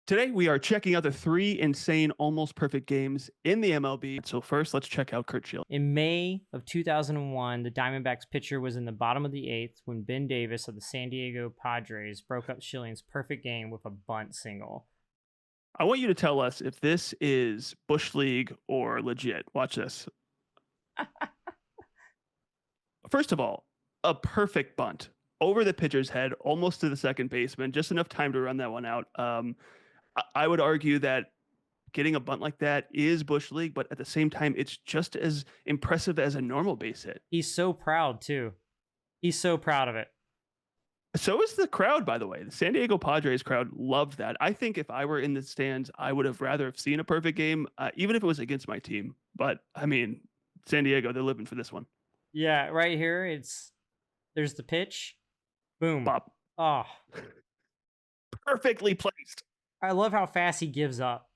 Today, we are checking out the 3 insane, almost perfect games in the MLB. So first, let's check out Curt Schilling. In May of 2001, the Diamondbacks pitcher was in the bottom of the 8th when Ben Davis of the San Diego Padres broke up Schilling's perfect game with a bunt single. I want you to tell us if this is Bush League or legit. Watch this. First of all, a perfect bunt over the pitcher's head, almost to the second baseman, just enough time to run that one out. I would argue that getting a bunt like that is Bush League, but at the same time, it's just as impressive as a normal base hit. He's so proud, too. He's so proud of it. So is the crowd, by the way. The San Diego Padres crowd loved that. I think if I were in the stands, I would have rather have seen a perfect game, even if it was against my team. But I mean, San Diego, they're living for this one. Yeah, right here, there's the pitch. Boom. Bop. Oh, Perfectly placed. I love how fast he gives up.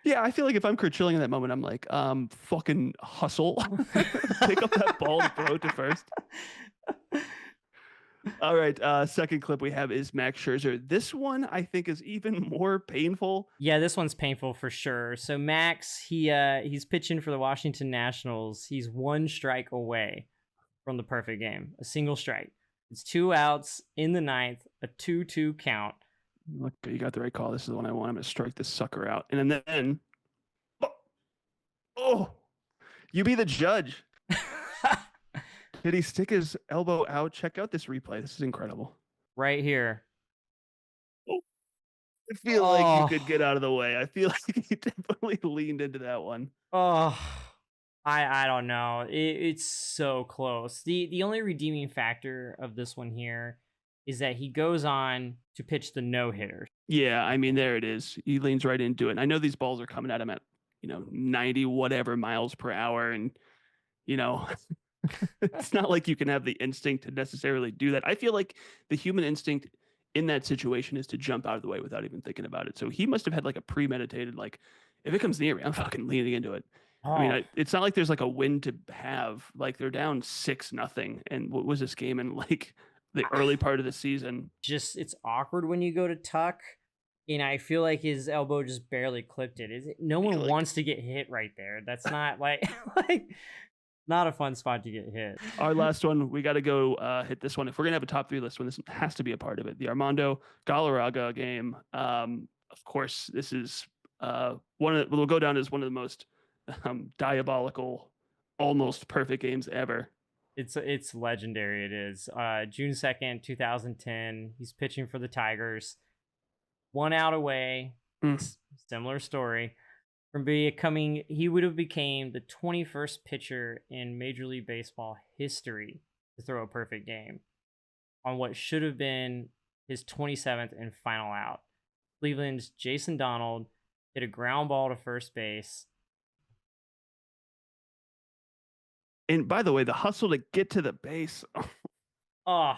Yeah, I feel like if I'm Curt Schilling in that moment, I'm like, fucking hustle. Pick up that ball and throw it to first. All right, second clip we have is Max Scherzer. This one I think is even more painful. Yeah, this one's painful for sure. So Max, he's pitching for the Washington Nationals. He's 1 strike away from the perfect game, a single strike. It's 2 outs in the 9th, a 2-2 count. Look, you got the right call. This is the one I want. I'm going to strike this sucker out. And then, you be the judge. Did he stick his elbow out? Check out this replay. This is incredible. Right here. I feel like you could get out of the way. I feel like he definitely leaned into that one. Oh, I don't know. It's so close. The only redeeming factor of this one here is that he goes on to pitch the no-hitter. Yeah, I mean, there it is. He leans right into it. And I know these balls are coming at him at, 90 whatever miles per hour. And, it's not like you can have the instinct to necessarily do that. I feel like the human instinct in that situation is to jump out of the way without even thinking about it. So he must have had like a premeditated, like, if it comes near me, I'm fucking leaning into it. Oh. I mean, it's not like there's like a win to have. Like they're down 6-0. And what was this game in like the early part of the season? Just it's awkward when you go to tuck. And I feel like his elbow just barely clipped it. No one wants to get hit right there. That's not like not a fun spot to get hit. Our last one, we got to go hit this one. If we're gonna have a top 3 list one, this has to be a part of it. The Armando Galarraga game. Of course, this is will go down as one of the most diabolical, almost perfect games ever. It's legendary. It is. June 2nd, 2010. He's pitching for the Tigers. 1 out away. Similar story. From becoming, he would have became the 21st pitcher in Major League Baseball history to throw a perfect game on what should have been his 27th and final out. Cleveland's Jason Donald hit a ground ball to first base. And by the way, the hustle to get to the base. Oh.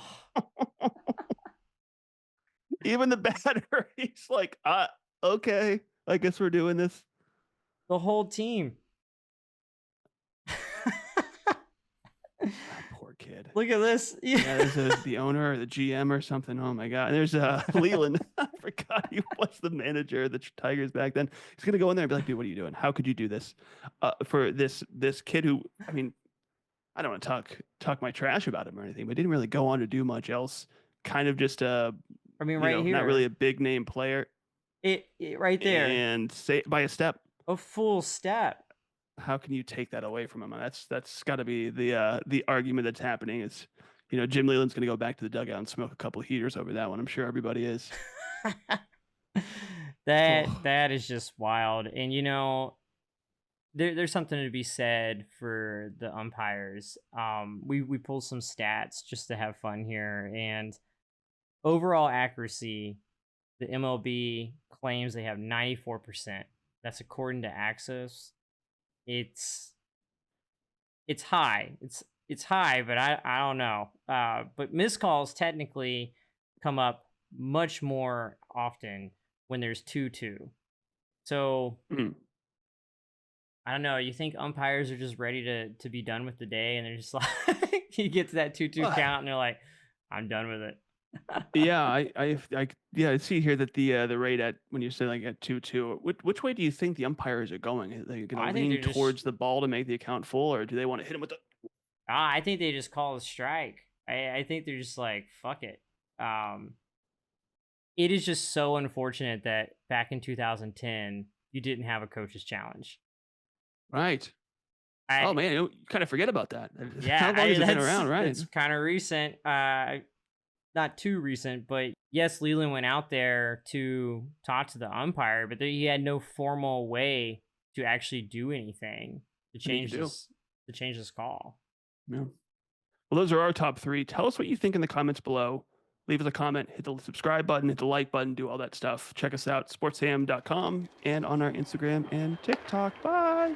Even the batter, he's like, okay, I guess we're doing this. The whole team. Poor kid. Look at this. Yeah, there's the owner or the GM or something. Oh my God. And there's Leland. I forgot he was the manager of the Tigers back then. He's gonna go in there and be like, dude, what are you doing? How could you do this? For this kid who, I mean, I don't want to talk my trash about him or anything, but didn't really go on to do much else. Kind of just I mean, right here, not really a big name player. It right there, and say by a step, a full step. How can you take that away from him? That's got to be the argument that's happening. Is Jim Leland's going to go back to the dugout and smoke a couple of heaters over that one. I'm sure everybody is. That is just wild, and there's something to be said for the umpires. We pulled some stats just to have fun here, and overall accuracy, the MLB claims they have 94%. That's according to Axis. It's high. It's high, but I don't know. But missed calls technically come up much more often when there's 2-2. So I don't know. You think umpires are just ready to be done with the day, and they're just like, you get to that 2-2 count, and they're like, I'm done with it. Yeah, yeah, I see here that the rate at when you say like at 2-2, which way do you think the umpires are going? Are they going I to think lean they're just towards the ball to make the account full, or do they want to hit him with the? I think they just call a strike. I think they're just like, fuck it. Um, it is just so unfortunate that back in 2010 you didn't have a coach's challenge. Right. Oh I man, you kind of forget about that. Yeah, How long has it been around? Right. that's kind of recent. Not too recent, but yes, Leland went out there to talk to the umpire, but he had no formal way to actually do anything to What do you change do? this call. Yeah. Well, those are our top three. Tell us what you think in the comments below. Leave us a comment, hit the subscribe button, hit the like button, do all that stuff. Check us out, sportsham.com, and on our Instagram and TikTok. Bye.